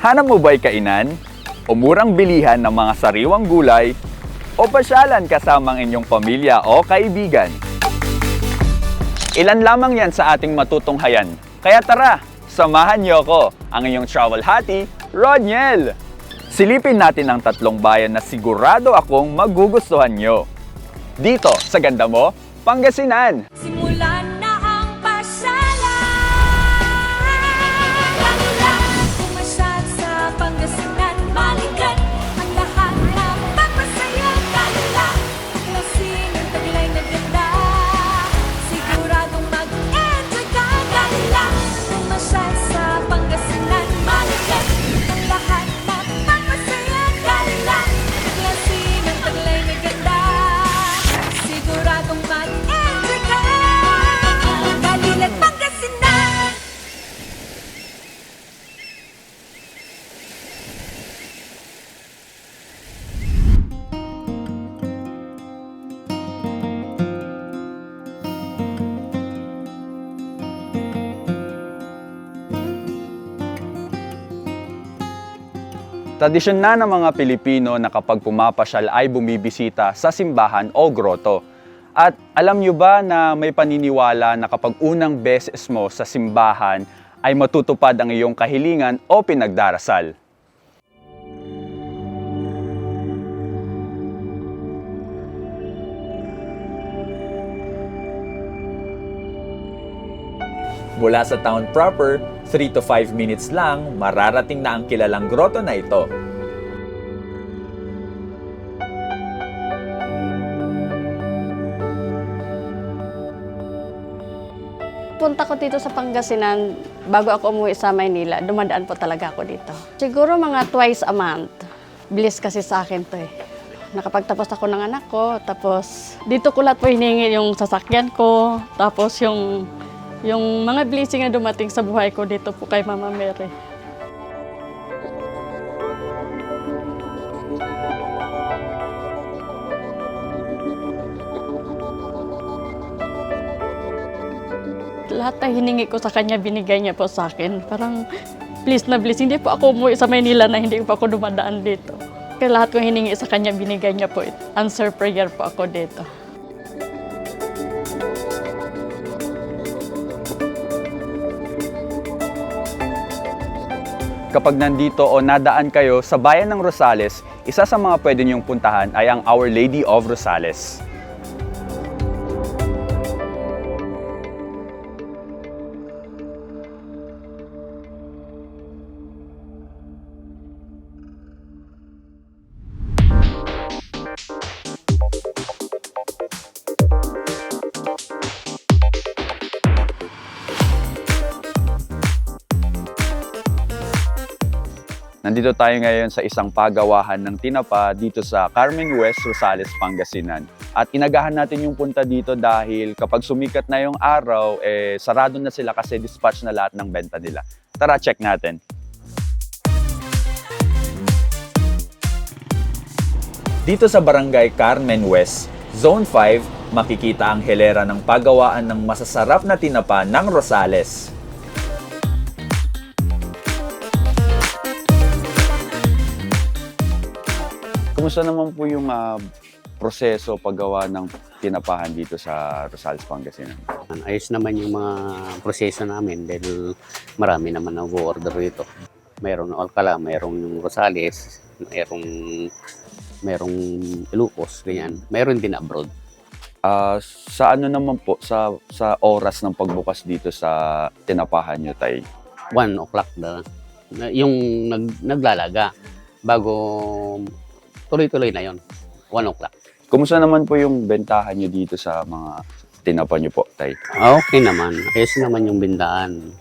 Hanap mo ba'y kainan? O murang bilihan ng mga sariwang gulay? O pasyalan kasamang inyong pamilya o kaibigan? Ilan lamang yan sa ating matutunghayan. Kaya tara, samahan niyo ako, ang inyong travel hati, Rodniel! Silipin natin ang tatlong bayan na sigurado akong magugustuhan nyo. Dito sa ganda mo, Pangasinan! Simulan na ang pasyalan. Pumasyal sa Pangasinan, balikan ang lahat na papasaya. Kalala, lasing ang taglay na ganda. Siguradong mag-enjoy ka. Kalala, pumasyal sa Pangasinan, balikan ang lahat na papasaya. Kalala, lasing ang taglay na ganda. Siguradong mag-enjoy ka. Kalilat Pangasinan. Tradisyon na ng mga Pilipino na kapag pumapasyal ay bumibisita sa simbahan o groto. At alam nyo ba na may paniniwala na kapag unang beses mo sa simbahan ay matutupad ang iyong kahilingan o pinagdarasal? Mula sa town proper, 3 to 5 minutes lang, mararating na ang kilalang groto na ito. Punta ko dito sa Pangasinan, bago ako umuwi sa Maynila, dumadaan po talaga ako dito. Siguro mga twice a month. Bilis kasi sa akin to eh. Nakapagtapos ako ng anak ko, tapos dito ko lahat po hiningi yung sasakyan ko, tapos yung mga blessing na dumating sa buhay ko dito po kay Mama Mary. Lahat na hiningi ko sa kanya, binigay niya po sa akin. Parang please na please, hindi po ako umuwi sa Maynila na hindi po ako dumadaan dito. Kaya lahat kong hiningi sa kanya, binigay niya po. Answer prayer po ako dito. Kapag nandito o nadaan kayo sa bayan ng Rosales, isa sa mga pwede niyong puntahan ay ang Our Lady of Rosales. Nandito tayo ngayon sa isang pagawahan ng tinapa dito sa Carmen West, Rosales, Pangasinan. At inagahan natin yung punta dito dahil kapag sumikat na yung araw, sarado na sila kasi dispatch na lahat ng benta nila. Tara, check natin. Dito sa Barangay Carmen West, Zone 5, makikita ang hilera ng pagawaan ng masasarap na tinapa ng Rosales. Kumusta naman po yung proseso paggawa ng tinapahan dito sa Rosales, Pangasinan? Ayos naman yung mga proseso namin dahil marami naman nag-order dito. Mayroon Alcala, mayroong yung Rosales, mayroong Ilocos, ganyan. Mayroon din abroad. Sa ano naman po, sa oras ng pagbukas dito sa tinapahan nyo, Tay? 1 o'clock na. Yung naglalaga bago tuloy-tuloy na yon. 1 o'clock. Kumusta naman po yung bentahan nyo dito sa mga tinapa nyo po, Tay? Okay naman. Ayos naman yung bindaan.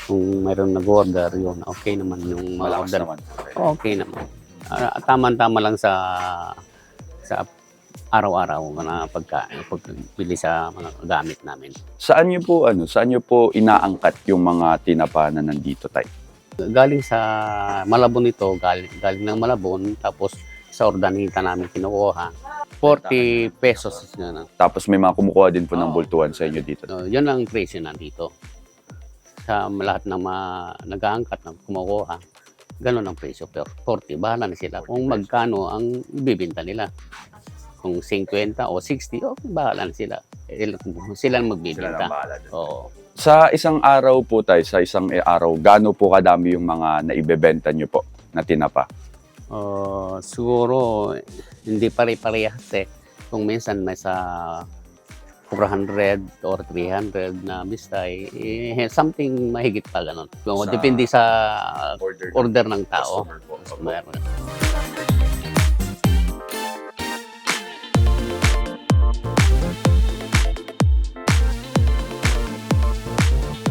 Kung mayroon nag-order yun, okay naman yung mga Malakas order. naman. Okay naman. Tama-tama lang sa araw-araw na pagbili sa mga gamit namin. Saan nyo po inaangkat yung mga tinapa na nandito, Tay? Galing sa Malabon ito, galing ng Malabon, tapos sa Ordanita namin kinukuha. 40 pesos. Tapos may mga kumukuha din po ng bultuhan sa inyo dito. Yun ang presyo na dito. Sa lahat ng mga nag-aangkat na kumukuha, Ganon ang presyo. Pero 40, bahala na sila kung magkano ang ibibenta nila. Kung 50 o 60, bahala na sila. Sila ang magbibenta. Oo. Sa isang araw po tayo, sa isang araw, gaano po kadami yung mga naibebenta nyo po na tinapa? Siguro, hindi pare-parehas eh. Kung minsan may sa 400 or 300 na bistay, something mahigit pa ganun. So, Sa depende sa order order ng tao. customer po. Customer.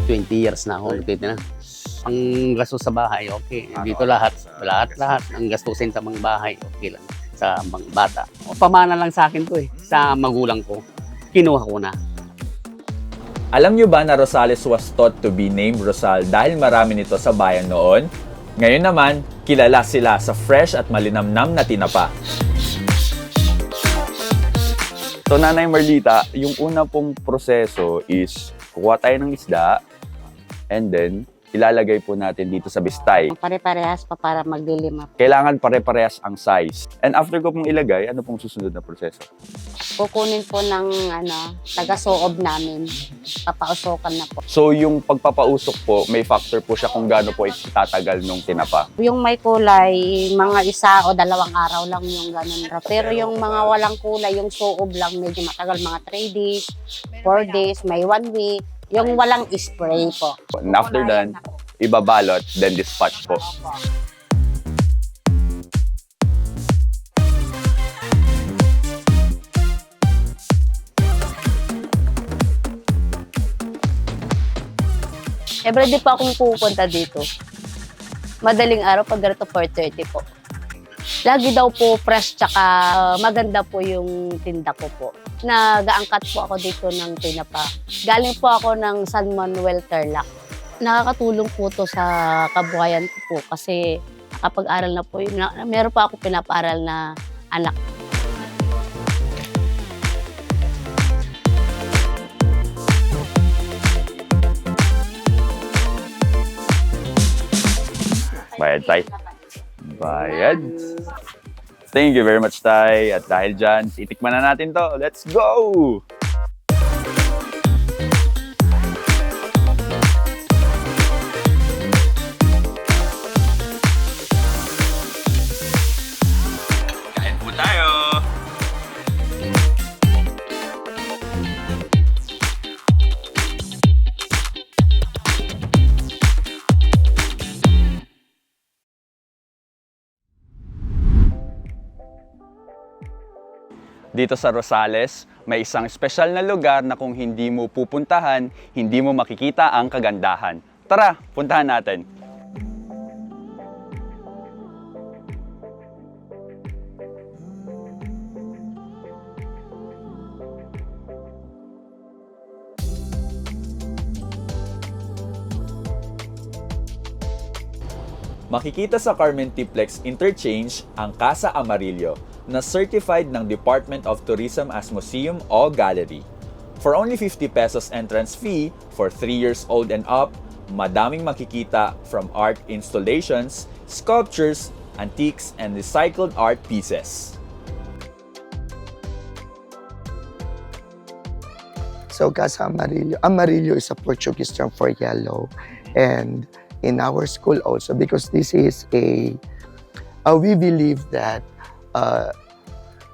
20 years na ako nagtitinda. Ang gastos sa bahay, okay. Dito lahat. Ang gastusin sa mga bahay, okay lang. Sa mga bata. Pamana lang sa akin to eh. Sa magulang ko. Kinuha ko na. Alam nyo ba na Rosales was thought to be named Rosal dahil marami nito sa bayan noon? Ngayon naman, kilala sila sa fresh at malinamnam na tinapa. So, Nanay Marlita, yung una pong proseso is kukuha tayo ng isda and then ilalagay po natin dito sa bistay. Pare-parehas pa para maglilima. Kailangan pare-parehas ang size. And after ko pong ilagay, ano pong susunod na proseso? Kukunin po ng taga-soob namin. Papausokan na po. So, yung pagpapausok po, may factor po siya kung gaano po itatagal nung tinapa. Yung may kulay, mga 1 o 2 araw lang yung ganun. Pero yung mga walang kulay, yung soob lang, medyo matagal, mga 3 days, 4 days, may 1 week. Yung walang spray po. And after that, ibabalot, then dispatch po. Everyday po akong pupunta dito. Madaling araw, pag ganito 4:30 po. Lagi daw po fresh, tsaka maganda po yung tinda ko po. Nag-aangkat po ako dito ng tinapa. Galing po ako ng San Manuel, Tarlac. Nakakatulong po to sa kabuhayan ko po kasi nakapag-aral na po. Meron pa ako pinapaaral na anak. Bayad, Tay. Bayad. Thank you very much, Tay. At dahil dyan, itikman na natin to. Let's go! Kain po tayo! Dito sa Rosales, may isang espesyal na lugar na kung hindi mo pupuntahan, hindi mo makikita ang kagandahan. Tara, puntahan natin. Makikita sa Carmen Tiplex Interchange ang Casa Amarillo na certified ng Department of Tourism as museum o gallery. For only 50 pesos entrance fee for 3 years old and up, madaming makikita from art installations, sculptures, antiques, and recycled art pieces. So Casa Amarillo, Amarillo is a Portuguese term for yellow, and in our school also, because this is we believe that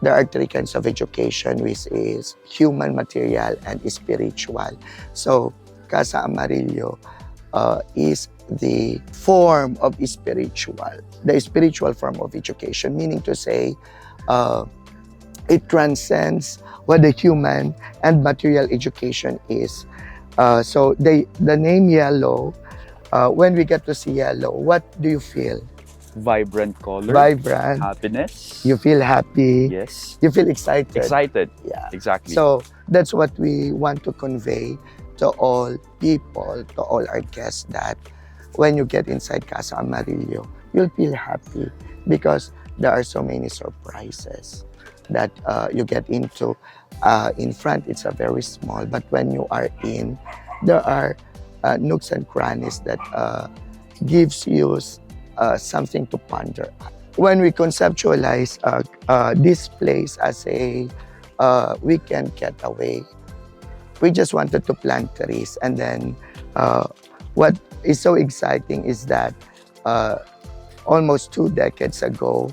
there are 3 kinds of education, which is human, material, and spiritual. So Casa Amarillo is the form of spiritual, the spiritual form of education, meaning to say it transcends what the human and material education is. So the name yellow, when we get to see yellow, what do you feel? Vibrant color, Vibrant. happiness. You feel happy. Yes. You feel excited. Excited. Yeah. Exactly. So that's what we want to convey to all people, to all our guests, that when you get inside Casa Amarillo, you'll feel happy because there are so many surprises that you get into. In front, it's a very small, but when you are in, there are nooks and crannies that gives you something to ponder at. When we conceptualize this place as a weekend getaway, we just wanted to plant trees. And then what is so exciting is that almost 2 decades ago,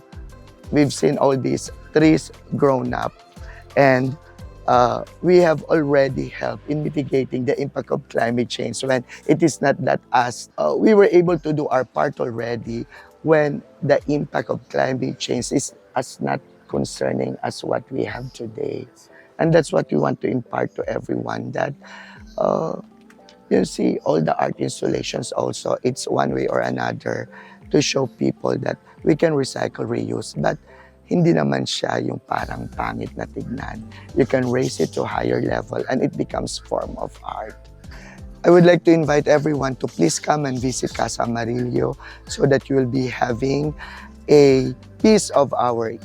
we've seen all these trees grown up, and we have already helped in mitigating the impact of climate change when it is not that us. We were able to do our part already when the impact of climate change is as not concerning as what we have today. And that's what we want to impart to everyone, that you see all the art installations also, it's one way or another to show people that we can recycle, reuse, but hindi naman siya yung parang pangit na tignan. You can raise it to a higher level and it becomes form of art. I would like to invite everyone to please come and visit Casa Amarillo so that you will be having a piece of our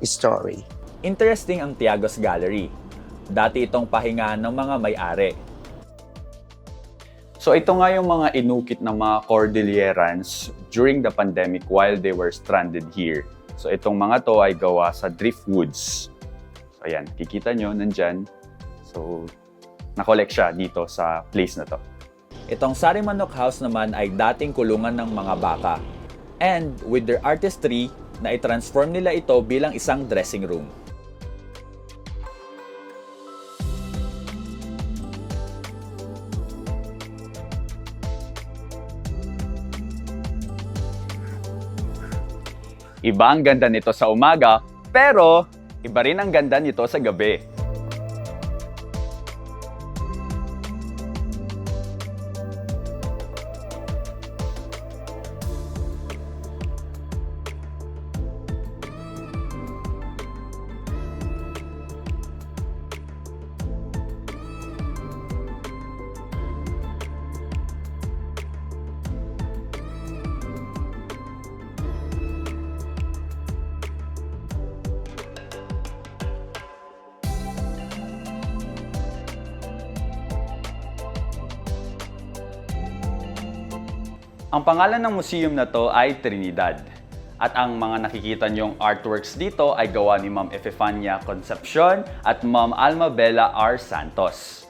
story. Interesting ang Tiagos Gallery. Dati itong pahingahan ng mga may-ari. So ito nga yung mga inukit ng mga Cordillerans during the pandemic while they were stranded here. So itong mga to ay gawa sa driftwoods. So ayan, kikita nyo, nandyan. So nakolek siya dito sa place na to. Itong Sarimanok House naman ay dating kulungan ng mga baka. And with their artistry, na i-transform nila ito bilang isang dressing room. Iba ang ganda nito sa umaga, pero iba rin ang ganda nito sa gabi. Ang pangalan ng museum na to ay Trinidad. At ang mga nakikita nyong artworks dito ay gawa ni Ma'am Epifania Concepcion at Ma'am Alma Bella R. Santos.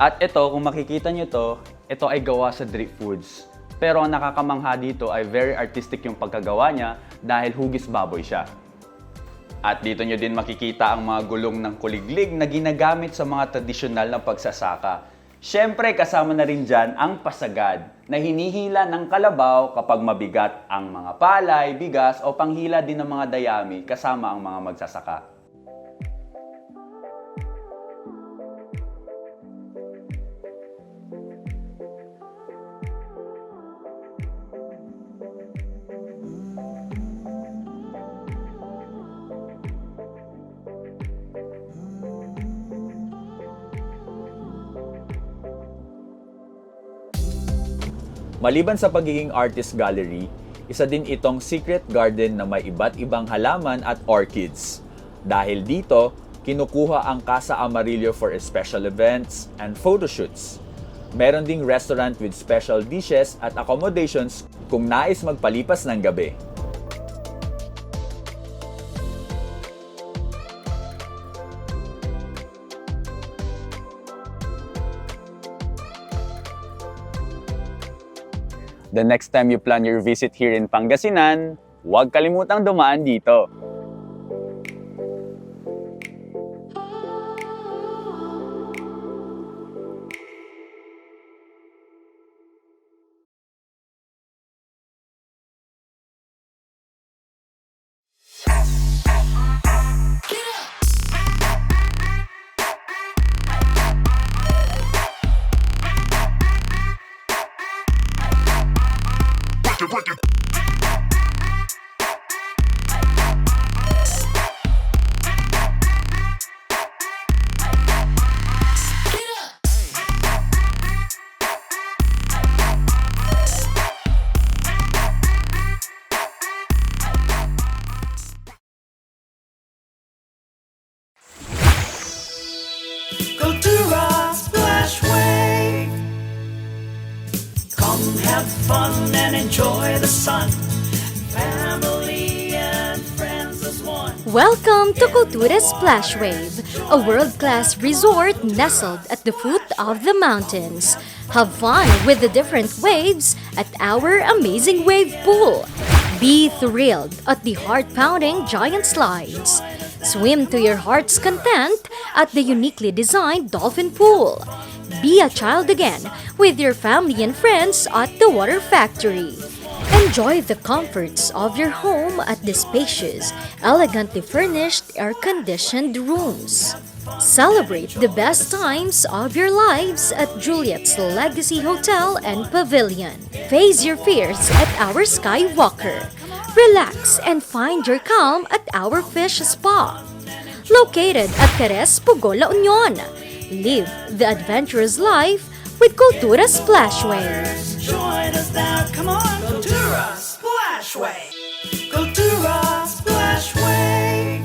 At ito, kung makikita nyo to, ito ay gawa sa driftwoods. Pero ang nakakamangha dito ay very artistic yung pagkagawa niya dahil hugis baboy siya. At dito nyo din makikita ang mga gulong ng kuliglig na ginagamit sa mga tradisyonal na pagsasaka. Siyempre, kasama na rin dyan ang pasagad na hinihila ng kalabaw kapag mabigat ang mga palay, bigas o panghila din ng mga dayami kasama ang mga magsasaka. Maliban sa pagiging artist gallery, isa din itong secret garden na may iba't ibang halaman at orchids. Dahil dito, kinukuha ang Casa Amarillo for special events and photoshoots. Meron ding restaurant with special dishes at accommodations kung nais magpalipas ng gabi. The next time you plan your visit here in Pangasinan, huwag kalimutang dumaan dito. Go to a splash wave. Come have fun and enjoy the sun. Welcome to Cultura Splash Wave, a world-class resort nestled at the foot of the mountains. Have fun with the different waves at our amazing wave pool. Be thrilled at the heart-pounding giant slides. Swim to your heart's content at the uniquely designed dolphin pool. Be a child again with your family and friends at the Water Factory. Enjoy the comforts of your home at the spacious, elegantly furnished, air-conditioned rooms. Celebrate the best times of your lives at Juliet's Legacy Hotel and Pavilion. Face your fears at our Skywalker. Relax and find your calm at our Fish Spa. Located at Cares, Pugo, La Union. Live the adventurous life with Cultura Splashway. Join us now, come on, Cultura Splashway. Cultura Splashway.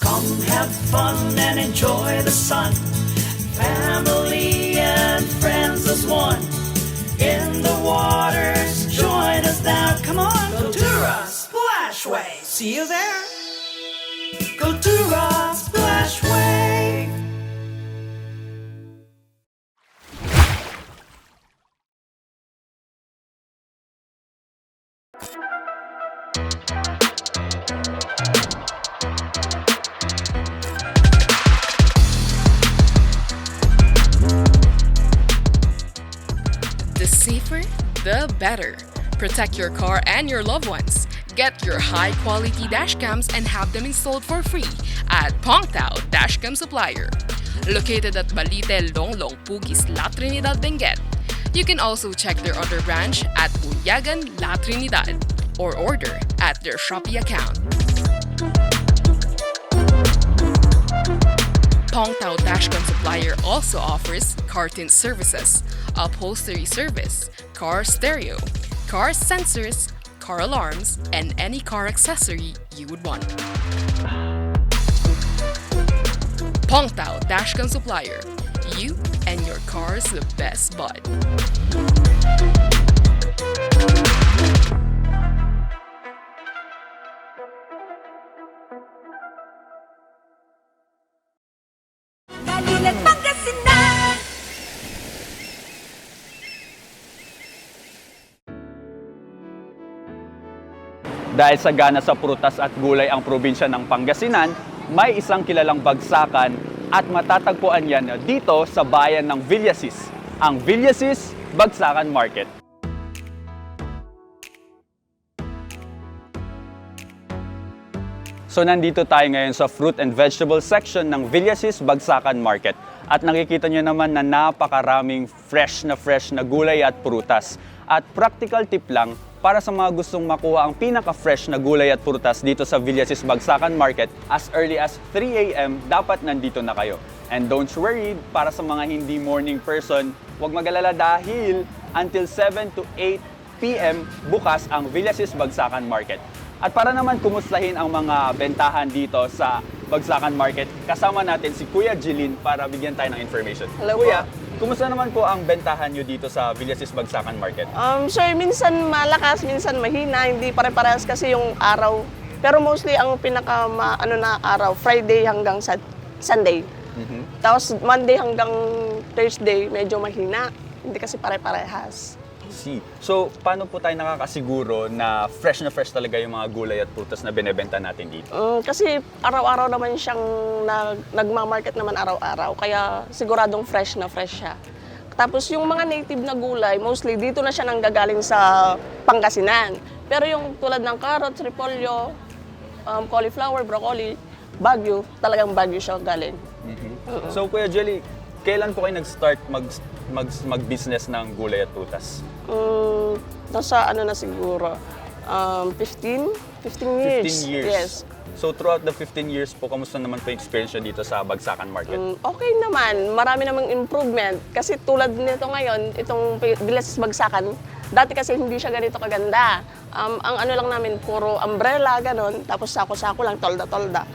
Come have fun and enjoy the sun. Family and friends as one. In the waters, join us now, come on, Cultura Splashway. See you there. Cultura Splashway. The safer, the better. Protect your car and your loved ones. Get your high-quality dashcams and have them installed for free at Pongtao Dashcam Supplier. Located at Balite, Longlong, Pugis, La Trinidad, Benguet. You can also check their other branch at Punyagan, La Trinidad, or order at their Shopee account. Pongtao Dashcam Supplier also offers car tint services, upholstery service, car stereo, car sensors, car alarms, and any car accessory you would want. Pongtao Dashcam Supplier. You and your car's the best bud. Kalilat Pangasinan. Dahil sa gana sa prutas at gulay ang probinsya ng Pangasinan, may isang kilalang bagsakan at matatagpuan yan dito sa bayan ng Villasis, ang Villasis Bagsakan Market. So nandito tayo ngayon sa fruit and vegetable section ng Villasis Bagsakan Market at nakikita nyo naman na napakaraming fresh na gulay at prutas. At practical tip lang, para sa mga gustong makuha ang pinaka-fresh na gulay at prutas dito sa Villasis Bagsakan Market, as early as 3 a.m. dapat nandito na kayo. And don't worry, para sa mga hindi morning person, huwag mag-alala dahil until 7 to 8 p.m. bukas ang Villasis Bagsakan Market. At para naman kumustahin ang mga bentahan dito sa Bagsakan Market, kasama natin si Kuya Jilin para bigyan tayo ng information. Hello Kuya, po. kumusta naman po ang bentahan nyo dito sa Villasis Bagsakan Market? Sir, minsan malakas, minsan mahina, hindi pare-parehas kasi yung araw. Pero mostly ang pinaka na araw, Friday hanggang Sunday. Tapos Monday hanggang Thursday, medyo mahina. Hindi kasi pare-parehas. See. So, paano po tayo nakakasiguro na fresh talaga yung mga gulay at prutas na binebenta natin dito? Kasi araw-araw naman siyang nagmamarket naman araw-araw, kaya siguradong fresh siya. Tapos yung mga native na gulay, mostly dito na siya nanggagaling sa Pangasinan. Pero yung tulad ng carrots, repolyo, cauliflower, broccoli, Baguio, talagang Baguio siya galing. So, Kuya Jelly, kailan po kayo nag-start mag-business ng gulay at prutas? Nasa na siguro, 15 years. 15 years? Yes. So, throughout the 15 years po, kamusta naman po yung experience nyo dito sa Bagsakan Market? Okay naman, marami namang improvement. Kasi tulad nito ngayon, itong Villasis Bagsakan, dati kasi hindi siya ganito kaganda. Ang lang namin, puro umbrella, ganon, tapos sako-sako lang, tolda-tolda.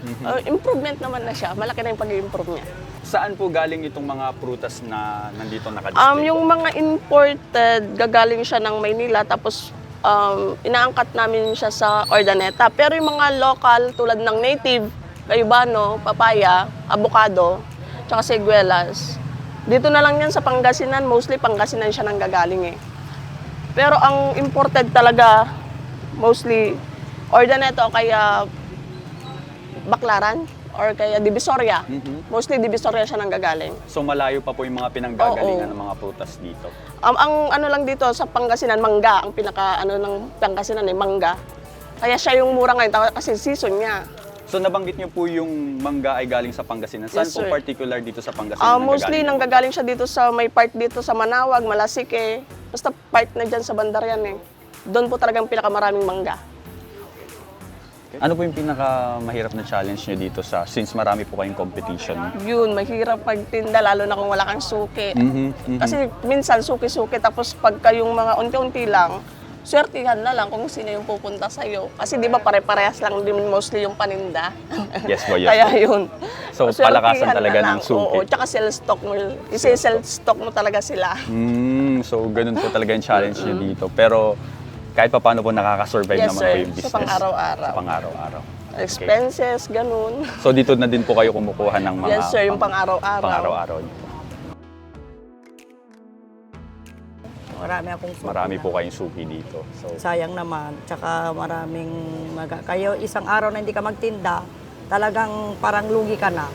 Improvement naman na siya, malaki na yung pag-improve niya. Saan po galing itong mga prutas na nandito nakadisplay? Yung mga imported, gagaling siya ng Maynila, tapos inaangkat namin siya sa Ordaneta. Pero yung mga local tulad ng native, Cayubano, papaya, avocado, tsaka siguelas, dito na lang yan sa Pangasinan, mostly Pangasinan siya nanggagaling eh. Pero ang imported talaga, mostly Ordaneta o kaya Baclaran or kaya Divisoria. Mostly Divisoria siya nanggagaling. So malayo pa po yung mga pinanggagalingan ng mga prutas dito. Ang ano lang dito sa Pangasinan, mangga. Ang pinaka ano ng Pangasinan ay mangga. Kaya siya yung mura ngayon kasi season niya. So nabanggit niyo po yung mangga ay galing sa Pangasinan. Saan Yes, po sir. particular dito sa Pangasinan? Mostly nanggagaling siya dito sa may part dito sa Manawag, Malasike. Basta part na dyan sa Bandaryan eh. Doon po talagang pinakamaraming mangga. Ano po yung pinakamahirap na challenge niyo dito since marami po kayong competition? Yun, mahirap pagtinda lalo na kung wala kang suki. Kasi minsan suki-suki tapos pagka yung mga unti-unti lang, swertihan na lang kung sino yung pupunta sa'yo. Kasi di ba pare-parehas lang din mostly yung paninda. Yes po, yes Kaya po. yun. So Swertihan palakasan na talaga lang. ng suki. Oo, tsaka sell-stock mo. Isi-sell-stock mo talaga sila. So ganun po talaga yung challenge niyo dito. Pero kahit pa paano po nakaka-survive Yes, naman sir. po yung business. Sa pang-araw-araw. Sa pang-araw-araw. Expenses, ganun. So dito na din po kayo kumukuha ng mga Yes, sir, yung pang-araw-araw. pang-araw-araw niyo po. Marami akong suki Marami na. po kayong suki dito. So Sayang naman. Tsaka maraming kayo isang araw na hindi ka magtinda, talagang parang lugi ka na.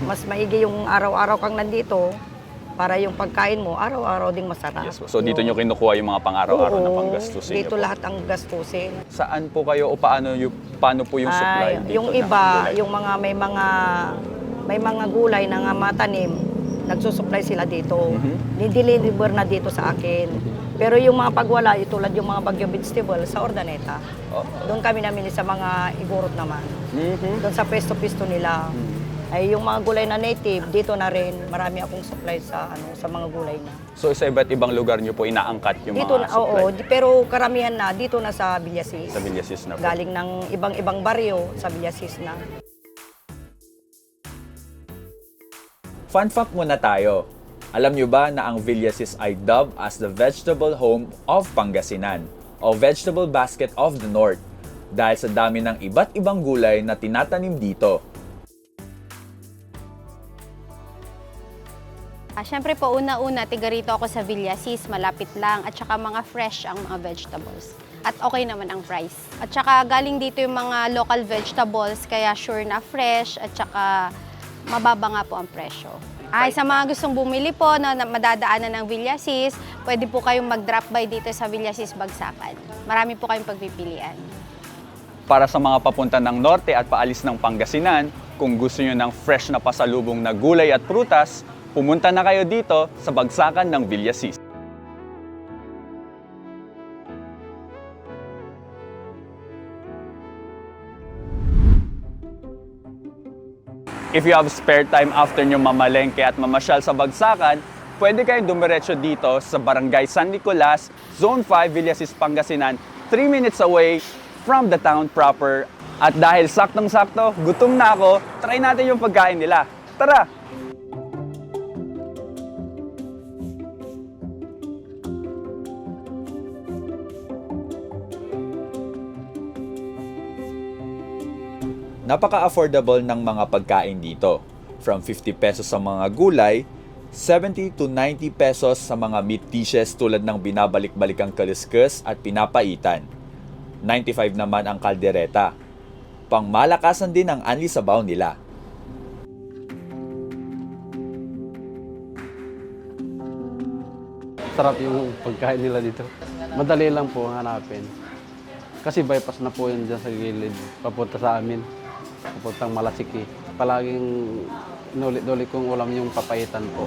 Mas maigi yung araw-araw kang nandito para yung pagkain mo, araw-araw ding masarap. yes po. So dito niyo kinukuha yung mga pang-araw-araw na panggastusin niyo dito po. lahat ang gastusin. Saan po kayo o paano po yung supply dito? Yung ng iba, gulay? yung mga may mga gulay na nga matanim, nagsusupply sila dito. Nideliver na dito sa akin. Pero yung mga pagwala, tulad yung mga bagyo vegetable sa Ordaneta, doon kami namili sa mga igurot naman. Doon sa pesto-pesto nila. Ay yung mga gulay na native, dito na rin, marami akong supply sa mga gulay na. So sa iba't ibang lugar niyo po inaangkat yung Dito mga na, supply? oo, pero karamihan na dito na sa Villasis. Sa Villasis na po. Galing ng ibang baryo sa Villasis na. Fun fact muna tayo. Alam nyo ba na ang Villasis ay dubbed as the vegetable home of Pangasinan o vegetable basket of the North dahil sa dami ng iba't ibang gulay na tinatanim dito. Siyempre po, una-una, tiga rito ako sa Villasis, malapit lang, at saka mga fresh ang mga vegetables. At okay naman ang price. At saka galing dito yung mga local vegetables, kaya sure na fresh, at saka mababa nga po ang presyo. Ay, sa mga gustong bumili po na madadaanan ng Villasis, pwede po kayong mag-drop by dito sa Villasis Bagsakan. Marami po kayong pagpipilian. Para sa mga papunta ng norte at paalis ng Pangasinan, kung gusto nyo ng fresh na pasalubong na gulay at prutas, pumunta na kayo dito sa Bagsakan ng Villasis. If you have spare time after nyo mamalengke at mamasyal sa Bagsakan, pwede kayong dumiretso dito sa Barangay San Nicolas, Zone 5, Villasis, Pangasinan, 3 minutes away from the town proper. At dahil saktong-sakto, gutom na ako, try natin yung pagkain nila. Tara! Napaka-affordable ng mga pagkain dito. From 50 pesos sa mga gulay, 70 to 90 pesos sa mga meat dishes tulad ng binabalik-balikang kaliskus at pinapaitan. 95 naman ang kaldereta. Pangmalakasan din ang anli sabaw nila. Sarap yung pagkain nila dito. Madali lang po hanapin. Kasi bypass na po yun dyan sa gilid, papunta sa amin. Papuntang Malasiki. Palaging inulit-ulit kong ulam yung papaitan po.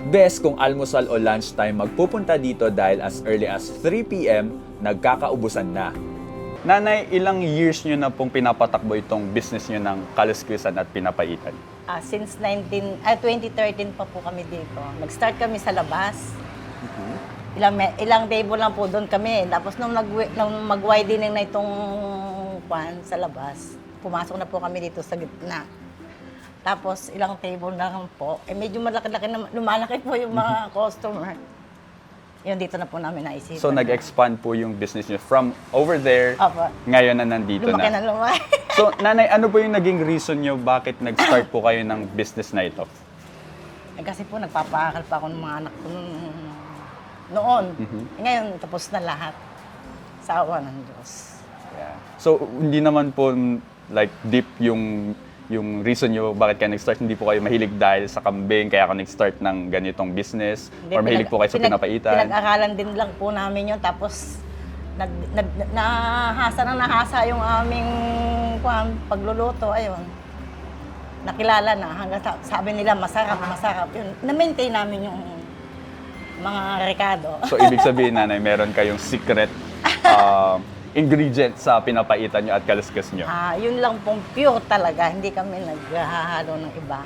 Best kung almusal o lunchtime magpupunta dito dahil as early as 3 p.m. nagkakaubusan na. Nanay, ilang years nyo na pong pinapatakbo itong business nyo ng kaliskusan at pinapaitan? Since 2013 pa po kami dito. Nag-start kami sa labas. Ilang table lang po doon kami. Tapos nung mag-widening na itong sa labas, pumasok na po kami dito sa gitna. Tapos ilang table na po. Medyo malaki-laki na, lumalaki po yung mga customer. Yun, dito na po namin naisipan. So, nag-expand po yung business nyo from over there, Opo. ngayon na nandito Lumaki na. na lumaki. So, nanay, ano po yung naging reason nyo bakit nag-start po kayo ng business na ito? Kasi po, nagpapaakal pa ako ng mga anak ko noon. Ngayon, tapos na lahat. Sa awa ng Diyos. Yeah. So, hindi naman po like deep yung reason nyo bakit kayo nag-start. Hindi po kayo mahilig dahil sa kambing, kaya ako nag-start ng ganitong business? Hindi, Or mahilig po kayo sa pinapaitan? Pinag-akalan din lang po namin yun. Tapos, nahasa yung aming pagluluto. Ayun. Nakilala na. Hanggang sabi nila, masarap. Yun. Na-maintain namin yung mga rekado. So, ibig sabihin, nanay, meron kayong secret ingredient sa pinapaitan nyo at kaluskas nyo? Yun lang pong pure talaga. Hindi kami naghahalo ng iba.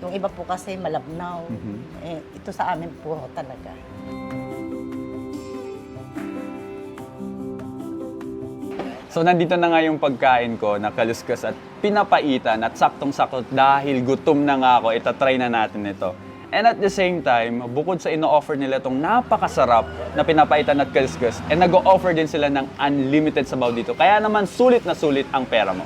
Yung iba po kasi malabnaw. Ito sa amin puro talaga. So, nandito na nga yung pagkain ko na kaluskas at pinapaitan at saktong-sakto dahil gutom na nga ako, itatry na natin ito. And at the same time, bukod sa ino-offer nila itong napakasarap na pinapaitan at kaluskas, nag-o-offer din sila ng unlimited sabaw dito. Kaya naman sulit na sulit ang pera mo.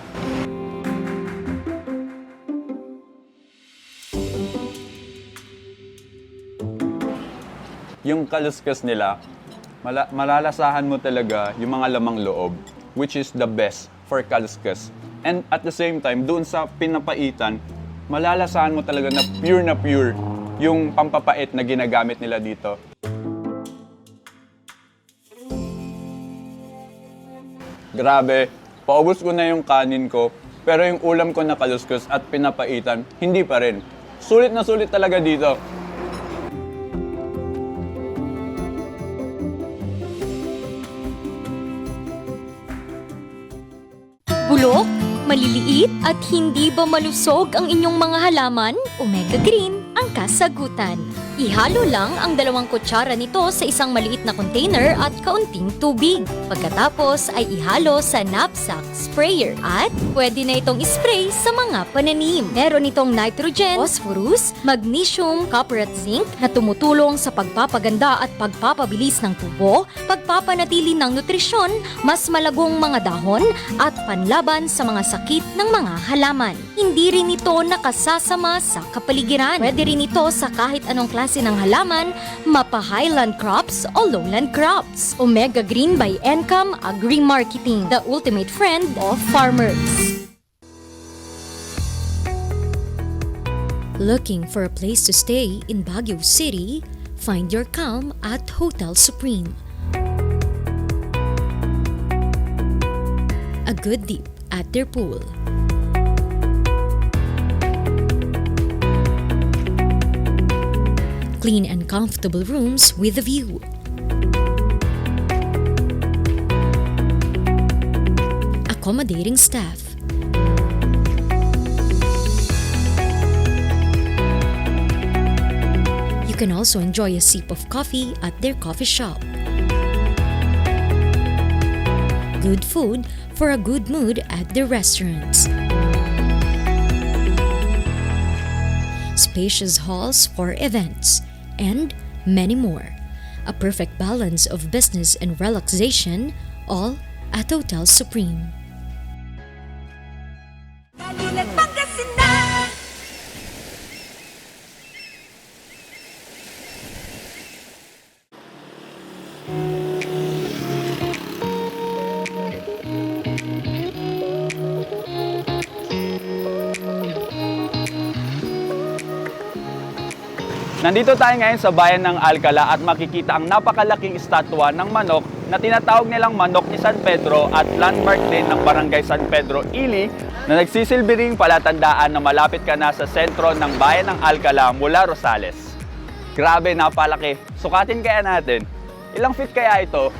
Yung kaluskas nila, malalasahan mo talaga yung mga lamang loob, which is the best for kaluskas. And at the same time, doon sa pinapaitan, malalasahan mo talaga na pure yung pampapait na ginagamit nila dito. Grabe, paubos ko na yung kanin ko, pero yung ulam ko na kaluskus at pinapaitan, hindi pa rin. Sulit na sulit talaga dito. Bulok, maliliit at hindi ba malusog ang inyong mga halaman? Omega Green ang kasagutan. Ihalo lang ang 2 kutsara nito sa isang maliit na container at kaunting tubig. Pagkatapos ay ihalo sa knapsack sprayer at pwede na itong ispray sa mga pananim. Meron itong nitrogen, phosphorus, magnesium, copper at zinc na tumutulong sa pagpapaganda at pagpapabilis ng tubo, pagpapanatili ng nutrisyon, mas malagong mga dahon at panlaban sa mga sakit ng mga halaman. Hindi rin ito nakasasama sa kapaligiran. Pwede rin ito sa kahit anong klase ng halaman, mapa-highland crops o lowland crops. Omega Green by Encam Agri-Marketing, the ultimate friend of farmers. Looking for a place to stay in Baguio City? Find your calm at Hotel Supreme. A good dip at their pool. Clean and comfortable rooms with a view. Accommodating staff. You can also enjoy a sip of coffee at their coffee shop. Good food for a good mood at their restaurants. Spacious halls for events, and many more. A perfect balance of business and relaxation, all at Hotel Supreme. Balilan Pangasinan. Nandito tayo ngayon sa bayan ng Alcala at makikita ang napakalaking estatwa ng manok na tinatawag nilang manok ni San Pedro at landmark din ng barangay San Pedro, Ili na nagsisilbi ring palatandaan na malapit ka na sa sentro ng bayan ng Alcala mula Rosales. Grabe, napalaki. Sukatin kaya natin. Ilang feet kaya ito?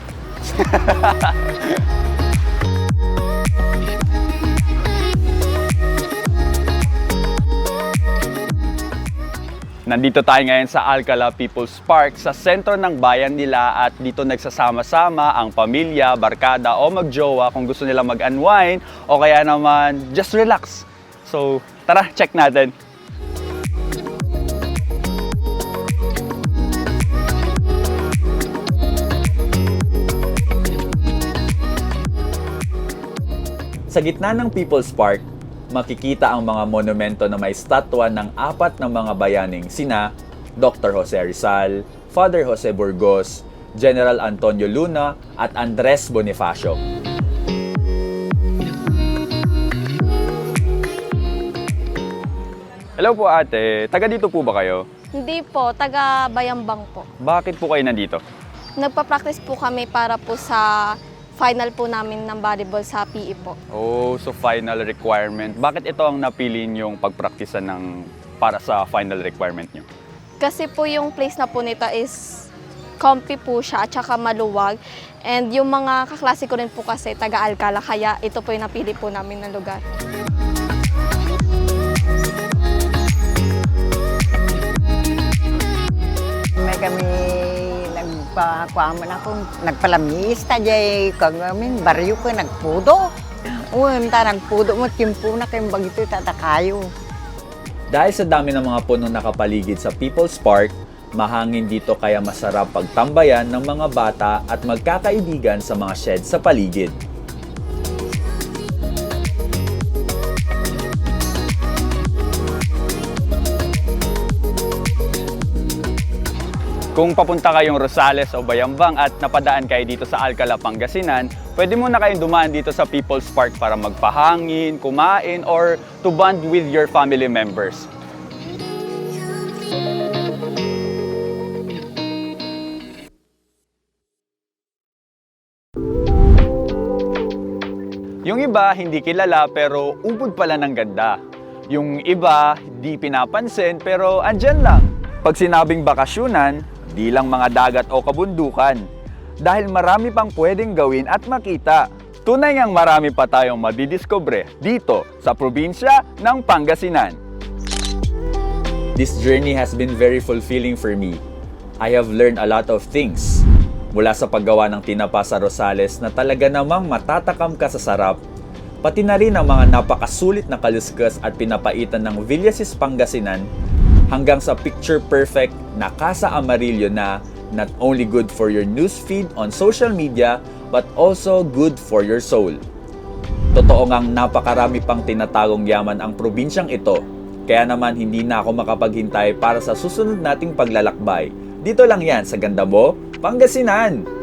Nandito tayo ngayon sa Alcala People's Park sa sentro ng bayan nila at dito nagsasama-sama ang pamilya, barkada o magjowa kung gusto nila mag-unwind o kaya naman just relax. So tara, check natin. Sa gitna ng People's Park, makikita ang mga monumento na may statwa ng 4 na mga bayaning sina Dr. Jose Rizal, Father Jose Burgos, General Antonio Luna at Andres Bonifacio. Hello po ate, taga dito po ba kayo? Hindi po, taga Bayambang po. Bakit po kayo nandito? Nagpa-practice po kami para po sa final po namin ng volleyball sa PE po. Oh, so final requirement. Bakit ito ang napili niyong pagpraktisan para sa final requirement niyo? Kasi po yung place na po nito is comfy po siya at saka maluwag. And yung mga kaklase ko rin po kasi taga Alcala, kaya ito po yung napili po namin na lugar. May kami nagpakuaman ako, nagpalamista jay kagamin, baryo ko nagpudo. Unta nagpudo mo, timpo na kayong bagito tatakayo. Dahil sa dami ng mga punong nakapaligid sa People's Park, mahangin dito kaya masarap pagtambayan ng mga bata at magkakaibigan sa mga sheds sa paligid. Kung papunta kayong Rosales o Bayambang at napadaan kayo dito sa Alcala, Pangasinan, pwede muna kayong dumaan dito sa People's Park para magpahangin, kumain, or to bond with your family members. Yung iba, hindi kilala pero ubod pala ng ganda. Yung iba, di pinapansin pero andyan lang. Pag sinabing bakasyunan, di lang mga dagat o kabundukan. Dahil marami pang pwedeng gawin at makita. Tunay ngang marami pa tayong madidiscover dito sa probinsya ng Pangasinan. This journey has been very fulfilling for me. I have learned a lot of things. Mula sa paggawa ng tinapa sa Rosales na talaga namang matatakam ka sa sarap, pati na rin ang mga napakasulit na kaluskas at pinapaitan ng Villasis Pangasinan, hanggang sa picture-perfect na Casa Amarillo na not only good for your newsfeed on social media, but also good for your soul. Totoo ngang napakarami pang tinatagong yaman ang probinsyang ito, kaya naman hindi na ako makapaghintay para sa susunod nating paglalakbay. Dito lang yan sa ganda mo, Pangasinan!